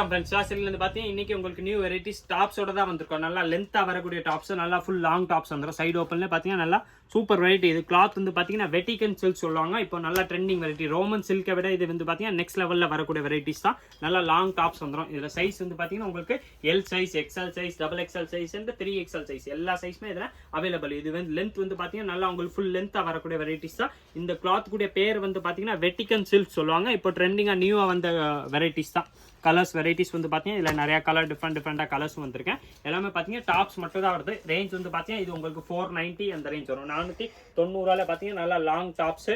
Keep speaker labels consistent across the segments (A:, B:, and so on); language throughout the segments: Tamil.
A: வணக்கம் ஃப்ரெண்ட்ஸ். வாசல்ல இருந்து பாத்தீங்கன்னா இன்னைக்கு உங்களுக்கு நியூ வெரைட்டிஸ் டாப்ஸோட தான் வந்திருக்கோம். நல்லா லென்த்தா வரக்கூடிய டாப்ஸ், நல்லா ஃபுல் லாங் டாப்ஸ் வந்துடும். சைடு ஓப்பன்ல பாத்தீங்கன்னா நல்லா சூப்பர் வெரைட்டி. இது கிளாத் வந்து பாத்தீங்கன்னா வெட்டிகன் சில்க் சொல்லுவாங்க. இப்போ நல்லா ட்ரெண்டிங் வெரைட்டி. ரோமன் சில்கை விட இது வந்து பாத்தீங்கன்னா நெக்ஸ்ட் லெவல்ல வரக்கூடிய வெரைட்டிஸ் தான். நல்லா லாங் டாப்ஸ் வந்துடும். இதுல சைஸ் வந்து பாத்தீங்கன்னா உங்களுக்கு L size, XL size, double XL size, 3XL size எல்லா சைஸுமே இதுல அவைலபிள். இது வந்து லென்த் வந்து பாத்தீங்கன்னா நல்லா உங்களுக்கு ஃபுல் லென்த்தா வரக்கூடிய வெரைட்டிஸ் தான். இந்த கிளாத் கூடிய பேர் வந்து பாத்தீங்கன்னா வெட்டிகன் சில்க் சொல்லுவாங்க. இப்போ ட்ரெண்டிங்கா நியூவா வந்த வெரைட்டிஸ் தான். கலர்ஸ் வெரைட்டிஸ் வந்து பார்த்தீங்கன்னா இதில் நிறையா கலர் டிஃப்ரெண்டாக கலர்ஸ் வந்திருக்கேன். எல்லாமே பார்த்தீங்கன்னா டாப்ஸ் மட்டும் தான் வருது. ரேஞ்ச் வந்து பார்த்தீங்கன்னா இது உங்களுக்கு 490 அந்த ரேஞ்ச் வரும். 490 பார்த்தீங்கன்னா நல்லா லாங் டாப்ஸ்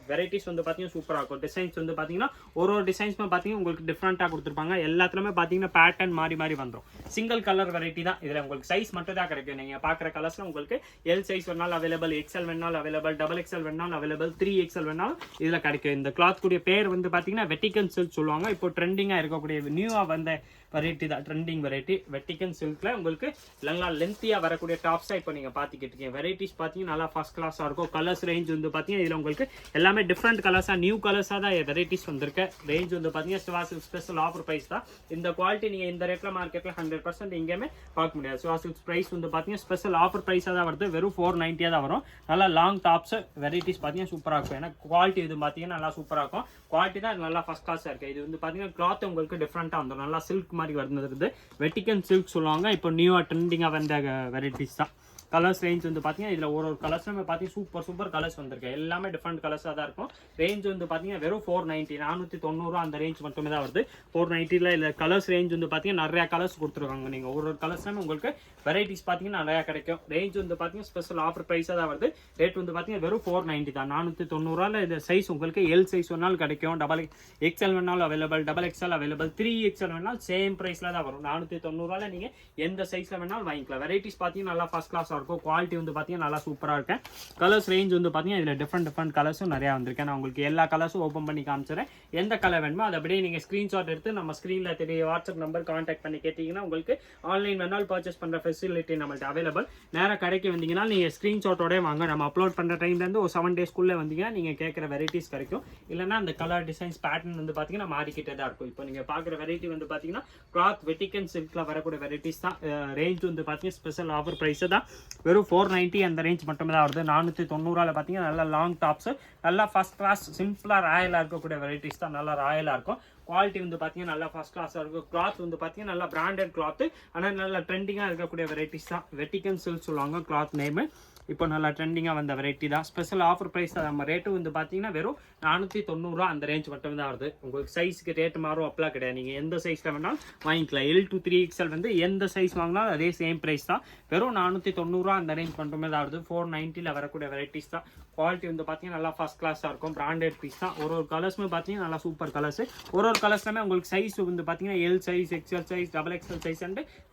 A: வெரைட்டிஸ் வந்து பார்த்தீங்கன்னா சூப்பராக இருக்கும். டிசைன்ஸ் வந்து பார்த்தீங்கன்னா ஒரு டிசைன்ஸுமே பார்த்தீங்கன்னா உங்களுக்கு டிஃப்ரெண்ட்டாக கொடுத்துருப்பாங்க. எல்லாத்துலேயுமே பார்த்தீங்கன்னா பேட்டர்ன் மாறி மாறி வந்துடும். சிங்கிள் கலர் வெரைட்டி தான். இதில் உங்களுக்கு சைஸ் மட்டும் தான் கிடைக்கும். நீங்கள் பார்க்குற கலர்ஸில் உங்களுக்கு எல் சைஸ் வேணாலும் அவைலபிள், எக்ஸ்எல் வேணாலும் அவைலபிள், டபுள் எக்ஸ்எல் வேணாலும் அவைலபிள், 3XL வேணாலும் இதில் கிடைக்கும். இந்த கிளாத் கூடிய பேர் வந்து பார்த்தீங்கன்னா வெட்டிகன் சில்க் சொல்லுவாங்க. இப்போ ட்ரெண்டிங்காக இருக்கும் நியூவா வந்த வெரைட்டி தான். ட்ரெண்டிங் வெரைட்டி வெட்டிகன் சில்க்ல உங்களுக்கு நல்லா லென்த்தியா வரக்கூடிய டாப்ஸா இப்போ நீங்க பாத்துக்கிட்டு இருக்கீங்க. வெரைட்டிஸ் பாத்தீங்கன்னா நல்லா ஃபர்ஸ்ட் கிளாஸா இருக்கும். கலர்ஸ் ரேஞ்ச் வந்து பாத்தீங்கன்னா இதுல உங்களுக்கு எல்லாமே டிஃப்ரெண்ட் கலர்ஸா நியூ கலர்ஸா தான் வெரைட்டிஸ் வந்திருக்கு. ரேஞ்ச் வந்து பாத்தீங்கன்னா சிவாசில் ஸ்பெஷல் ஆஃபர் பிரைஸ் தான். இந்த குவாலிட்டி நீங்க இந்த ரேட்ல மார்க்கெட்ல 100% எங்கேயுமே பார்க்க முடியாது. சிவாசில் பிரைஸ் வந்து பாத்தீங்கன்னா ஸ்பெஷல் ஆஃபர் பிரைஸா தான் வருது. வெறும் 490 தான் வரும். நல்லா லாங் டாப்ஸ் வெரைட்டிஸ் பாத்தீங்கன்னா சூப்பரா இருக்கும். ஏன்னா குவாலிட்டி இது பாத்தீங்கன்னா நல்லா சூப்பரா இருக்கும். குவாலிட்டி தான் நல்லா ஃபர்ஸ்ட் கிளாஸா இருக்கு. இது வந்து பாத்தீங்கன்னா கிளாத் உங்களுக்கு டிஃப்ரெண்டா வந்துடும். நல்லா சில்க் மாதிரி வருது. வெட்டிகன் சில்க் சொல்லுவாங்க. இப்போ நியூவா ட்ரெண்டிங்கா வந்த வெரைட்டிஸ் தான். கலர்ஸ் ரேஞ்ச் வந்து பார்த்தீங்கன்னா இதில் ஒரு கலர்ஸுமே பார்த்தீங்கன்னா சூப்பர் கலர்ஸ் வந்திருக்கு. எல்லாமே டிஃப்ரெண்ட் கலர்ஸாக தான் இருக்கும். ரேஞ்ச் வந்து பார்த்தீங்கன்னா வெறும் 490 490 அந்த ரேஞ்ச் மட்டுமே தான் வருது. 490 இல்லை கலர்ஸ் ரேஞ்ச் வந்து பார்த்தீங்கன்னா நிறையா கலர்ஸ் கொடுத்துருக்காங்க. நீங்கள் ஒரு கலர்ஸ்லாமே உங்களுக்கு வெரைட்டிஸ் பார்த்தீங்கன்னா நிறையா கிடைக்கும். ரேஞ்ச் வந்து பார்த்தீங்கன்னா ஸ்பெஷல் ஆஃபர் ப்ரைஸாக தான் வருது. ரேட் வந்து பார்த்தீங்கன்னா வெறும் 490 தான். 490 இந்த சைஸ் உங்களுக்கு எல் சைஸ் வேணாலும் கிடைக்கும், டபுள் எக்ஸ்எல் வேணாலும் available, double XL available, 3XL வேணாலும் சேம் ப்ரைஸில் தான் வரும். 490 நீங்கள் எந்த சைஸில் வேணாலும் வாங்கிக்கலாம். வெரைட்டிஸ் பார்த்தீங்கன்னா நல்லா ஃபர்ஸ்ட் கிளாஸ் இருக்கும். குவாலிட்டி வந்து பார்த்தீங்கன்னா நல்லா சூப்பராக இருக்கேன். கலர்ஸ் ரேஞ்ச் வந்து பார்த்தீங்கன்னா இதில் டிஃப்ரெண்ட் கலர்ஸும் நிறையா வந்திருக்கேன். நான் உங்களுக்கு எல்லா கலர்ஸும் ஓப்பன் பண்ணி காமிச்சிடுறேன். எந்த கலர் வேணுமோ அதை அப்படியே நீங்கள் ஸ்க்ரீன்ஷாட் எடுத்து நம்ம ஸ்க்ரீனில் தெரிய வாட்ஸ்அப் நம்பர் கான்டாக்ட் பண்ணி கேட்டிங்கன்னா உங்களுக்கு ஆன்லைன் வேணாலும் பர்ச்சேஸ் பண்ணுற ஃபெசிலிட்டி நம்மள்ட்ட அவைலபிள். நேராக கடைக்கு வந்தீங்கன்னா நீங்கள் ஸ்க்ரீன்ஷாட்டோடய வாங்க. நம்ம அப்லோட் பண்ணுற டைம்லேருந்து ஒரு 7 டேஸ்க்குள்ளே வந்தீங்கன்னா நீங்கள் கேட்குற வெரைட்டிஸ் கிடைக்கும். இல்லைனா அந்த கலர் டிசைன்ஸ் பேட்டர்ன் வந்து பார்த்தீங்கன்னா மாறிக்கிட்டே தான் இருக்கும். இப்போ நீங்கள் பார்க்குற வெரைட்டி வந்து பார்த்தீங்கன்னா கிளாத் வெட்டிகன் சில்கில் வரக்கூடிய வெரைட்டிஸ் தான். ரேஞ்ச் வந்து பார்த்தீங்கன்னா ஸ்பெஷல் ஆஃபர் ப்ரைஸு தான். வெறும் 490 அந்த ரேஞ்ச் மட்டுமே தான் வருது. 490 பார்த்தீங்கன்னா நல்லா லாங் டாப்ஸ், நல்லா ஃபர்ஸ்ட் கிளாஸ் சிம்பிளாக ராயலாக இருக்கக்கூடிய வெரைட்டிஸ் தான். நல்லா ராயலாக இருக்கும். குவாலிட்டி வந்து பார்த்தீங்கன்னா நல்லா ஃபர்ஸ்ட் கிளாஸாக இருக்கும். கிளாத் வந்து பார்த்தீங்கன்னா நல்லா பிராண்டட் கிளாத், ஆனால் நல்லா ட்ரெண்டிங்காக இருக்கக்கூடிய வெரைட்டிஸ் தான். வெட்டிகன் சில்க் சொல்லுவாங்க கிளாத் நேமு. இப்போ நல்லா ட்ரெண்டிங்காக வந்த வெரைட்டி தான். ஸ்பெஷல் ஆஃபர் ப்ரைஸ் தான். நம்ம ரேட்டு வந்து பார்த்தீங்கன்னா வெறும் 490 அந்த ரேஞ்ச் மட்டும் தான் வருது. உங்களுக்கு சைஸுக்கு ரேட் மாறும் அப்பெல்லாம் கிடையாது. நீங்கள் எந்த சைஸில் வேணாலும் வாங்கிக்கலாம். L to 3XL வந்து எந்த சைஸ் வாங்கினாலும் அதே சேம் ப்ரைஸ் தான். வெறும் 490 அந்த ரேஞ்ச் மட்டுமே தான் வருது. 490 வரக்கூடிய வெரைட்டிஸ் தான். குவாலிட்டி வந்து பார்த்தீங்கன்னா நல்லா ஃபர்ஸ்ட் கிளாஸாக இருக்கும். பிராண்டட் பீஸ் தான். ஒரு கலர்ஸுமே பார்த்தீங்கன்னா நல்லா சூப்பர் கலர்ஸ். ஒரு கலர்ஸ்லாமே உங்களுக்கு சைஸ் வந்து பார்த்தீங்கன்னா L size, XL size, double XL size,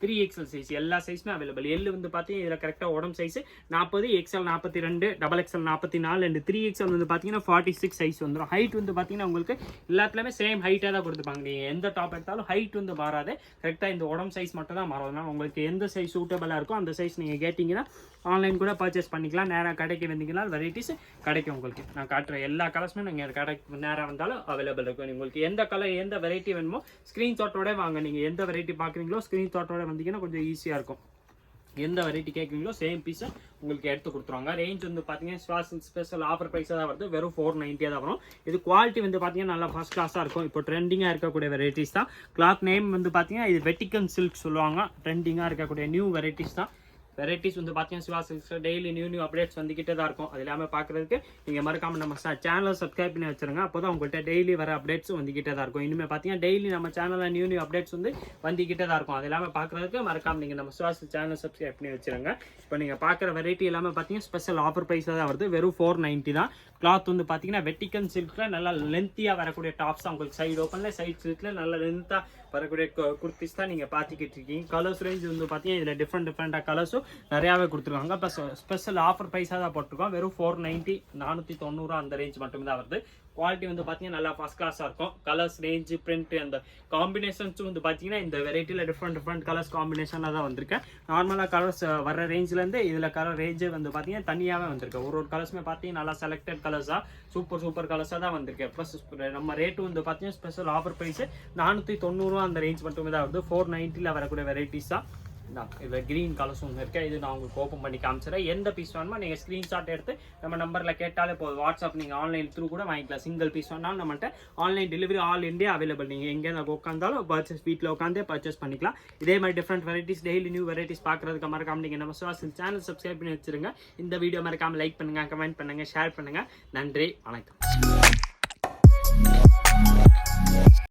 A: 3XL size எல்லா சைஸுமே அவைலபிள். எல் வந்து பார்த்தீங்கன்னா இதில் கரெக்டாக உடம்பு size 40, XL 42, double XL 44 and 3XL வந்து பார்த்தீங்கன்னா 46 சைஸ் வந்துடும். ஹைட் வந்து பார்த்தீங்கன்னா உங்களுக்கு எல்லாத்துலேயுமே சேம் ஹைட்டாக தான் கொடுத்துருப்பாங்க. நீங்கள் எந்த டாப் எடுத்தாலும் ஹைட் வந்து மாறாது. கரெக்டாக இந்த உடம்பு சைஸ் மட்டும் தான் மாறும். உங்களுக்கு எந்த சைஸ் சூட்டபிளாக இருக்கோ அந்த சைஸ் நீங்கள் கேட்டிங்கன்னா ஆன்லைன் கூட பர்ச்சேஸ் பண்ணிக்கலாம். நேராக கடைக்கு வந்தீங்கன்னா வெரைட்டிஸ் கிடைக்கும். உங்களுக்கு நான் காட்டுற எல்லா கலர்ஸுமே நீங்கள் கடைக்கு நேராக வந்தாலும் அவைலபிள் இருக்கும். உங்களுக்கு எந்த கலர் எந்த வெரைட்டி வேணுமோ ஸ்க்ரீன்ஷாட்டோட வாங்க. நீங்கள் எந்த வெரைட்டி பார்க்குறீங்களோ ஸ்க்ரீன்ஷாட்டோட வந்தீங்கன்னா கொஞ்சம் ஈஸியாக இருக்கும். எந்த வெரைட்டி கேட்குறீங்களோ சேம் பீஸை உங்களுக்கு எடுத்து கொடுத்துருவாங்க. ரேஞ்ச் வந்து பார்த்தீங்கன்னா ஸ்பெஷல் ஆஃபர் ப்ரைஸாக தான் வருது. வெறும் 490 தான் வரும். இது குவாலிட்டி வந்து பார்த்தீங்கன்னா நல்லா ஃபர்ஸ்ட் கிளாஸாக இருக்கும். இப்போ ட்ரெண்டிங்காக இருக்கக்கூடிய வெரைட்டிஸ் தான். கிளாத் நேம் வந்து பார்த்தீங்கன்னா இது வெட்டிகன் சில்க் சொல்லுவாங்க. ட்ரெண்டிங்காக இருக்கக்கூடிய நியூ வெரைட்டிஸ் தான். வெரைட்டிஸ் வந்து பார்த்தீங்கன்னா Siva silks daily new updates வந்துக்கிட்டே தான் இருக்கும். அது எல்லாமே பார்க்குறதுக்கு நீங்கள் மறக்காமல் நம்ம சேனலை சப்ஸ்கிரைப் பண்ணி வச்சுருங்க. அப்போ தான் உங்கள்கிட்ட டெய்லி வர அப்டேட்ஸ் வந்துக்கிட்டே தான் இருக்கும். இனிமேல் பார்த்தீங்கன்னா டெய்லி நம்ம சேனலில் நியூ அப்டேட்ஸ் வந்து வந்துக்கிட்டே தான் இருக்கும். அது எல்லாமே பார்க்குறதுக்கு மறக்காமல் நீங்கள் நம்ம சிவா சேனலை சப்ஸ்கிரைப் பண்ணி வச்சுருங்க. இப்போ நீங்கள் பார்க்குற வெரைட்டி எல்லாமே பார்த்தீங்கன்னா ஸ்பெஷல் ஆஃபர் ப்ரைஸாக தான் வருது. வெறும் 490 தான். கிளாத் வந்து பார்த்தீங்கன்னா வெட்டிகன் சில்கில் நல்லா லென்த்தியாக வரக்கூடிய டாப்ஸ் தான். உங்களுக்கு சைடு ஓப்பனில் சைட் சில்கில் நல்லா லென்த்தாக வரக்கூடிய குர்த்திஸ் தான் நீங்கள் பார்த்துக்கிட்டு இருக்கீங்க. கலர்ஸ் ரேஞ்ச் வந்து பார்த்தீங்கன்னா இதில் டிஃப்ரெண்டாக கலர்ஸும் நிறையாவே கொடுத்துருக்காங்க. இப்போ ஸ்பெஷல் ஆஃபர் ப்ரைஸாக தான் போட்டிருக்கோம். வெறும் 490 490 அந்த ரேஞ்ச் மட்டுமே தான் வருது. குவாலிட்டி வந்து பார்த்தீங்கன்னா நல்லா ஃபர்ஸ்ட் கிளாஸாக இருக்கும். கலர்ஸ் ரேஞ்சு பிரிண்ட் அந்த காம்பினேஷன்ஸும் வந்து பார்த்தீங்கன்னா இந்த வெரைட்டியில் டிஃப்ரெண்ட் கலர்ஸ் காம்பினேஷனில் தான் வந்திருக்கேன். நார்மலாக கலர்ஸ் வர ரேஞ்சிலேருந்து இதில் கலர் ரேஞ்சு வந்து பார்த்தீங்கன்னா தனியாகவே வந்திருக்கு. ஒரு கலர்ஸுமே பார்த்தீங்கன்னா நல்லா செலக்டட் கலர்ஸாக சூப்பர் கலர்ஸாக தான் வந்திருக்கு. ப்ளஸ் நம்ம ரேட்டு வந்து பார்த்தீங்கன்னா ஸ்பெஷல் ஆஃபர் ப்ரைஸு 490 அந்த ரேஞ்ச் மட்டுமே தான் வருது. 490 வரக்கூடிய வெரைட்டிஸ் தான். இதில் க்ரீன் கலர்ஸ் ஒன்று இருக்குது. இது நான் உங்களுக்கு ஓப்பன் பண்ணி காமிச்சிடறேன். எந்த பீஸ் வேணுமோ நீங்கள் ஸ்க்ரீன்ஷாட் எடுத்து நம்ம நம்பரில் கேட்டாலே போதும். வாட்ஸ்அப் நீங்கள் ஆன்லைன் த்ரூ கூட வாங்கிக்கலாம். சிங்கிள் பீஸ் வேணாலும் நம்மகிட்ட online delivery all India available. நீங்கள் எங்கே உட்காந்தாலும் பர்ச்சேஸ் வீட்டில் உட்காந்தே பர்ச்சேஸ் பண்ணிக்கலாம். இதே மாதிரி different varieties daily new varieties பார்க்குறதுக்கு மறக்காம நீங்கள் நம்ம சுவாசில் சேனல் சப்ஸ்கிரைப் பண்ணி வச்சுருங்க. இந்த வீடியோ மறக்காமல் லைக் பண்ணுங்கள், கமெண்ட் பண்ணுங்கள், ஷேர் பண்ணுங்கள். நன்றி, வணக்கம்.